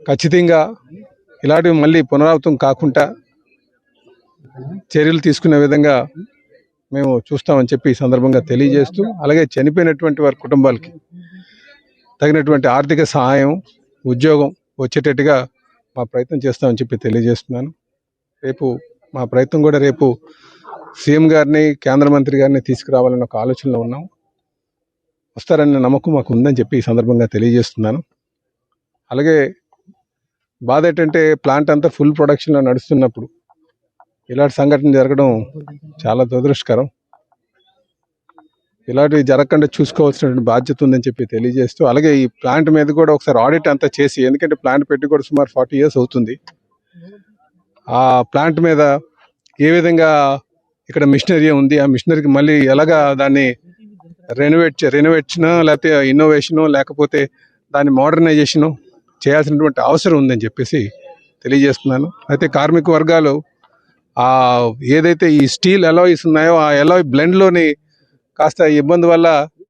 ఖచ్చితంగా ఇలాంటివి మళ్ళీ పునరావృతం కాకుండా చర్యలు తీసుకునే విధంగా మేము చూస్తామని చెప్పి ఈ సందర్భంగా తెలియజేస్తూ, అలాగే చనిపోయినటువంటి వారి కుటుంబాలకి తగినటువంటి ఆర్థిక సహాయం, ఉద్యోగం వచ్చేటట్టుగా మా ప్రయత్నం చేస్తామని చెప్పి తెలియజేస్తున్నాను. రేపు మా ప్రయత్నం కూడా రేపు సీఎం గారిని, కేంద్ర మంత్రి గారిని తీసుకురావాలన్న ఒక ఆలోచనలో ఉన్నాం. వస్తారన్న నమ్మకం మాకు ఉందని చెప్పి ఈ సందర్భంగా తెలియజేస్తున్నాను. అలాగే బాధ ఏంటంటే ప్లాంట్ అంతా ఫుల్ ప్రొడక్షన్లో నడుస్తున్నప్పుడు ఇలాంటి సంఘటన జరగడం చాలా దురదృష్టకరం. ఇలాంటివి జరగకుండా చూసుకోవాల్సినటువంటి బాధ్యత ఉందని చెప్పి తెలియజేస్తూ, అలాగే ఈ ప్లాంట్ మీద కూడా ఒకసారి ఆడిట్ అంతా చేసి, ఎందుకంటే ప్లాంట్ పెట్టి కూడా సుమారు 40 years అవుతుంది. ఆ ప్లాంట్ మీద ఏ విధంగా ఇక్కడ మిషనరీ ఉంది, ఆ మిషనరీకి మళ్ళీ ఎలాగా దాన్ని రెనోవేషన్ లేకపోతే ఇన్నోవేషను లేకపోతే దాని మోడర్నైజేషను చేయాల్సినటువంటి అవసరం ఉందని చెప్పేసి తెలియజేస్తున్నాను. అయితే కార్మిక వర్గాలు ఏదైతే ఈ స్టీల్ అలాయ్స్ ఉన్నాయో ఆ అలాయ్ బ్లెండ్లోని కాస్త ఇబ్బంది వల్ల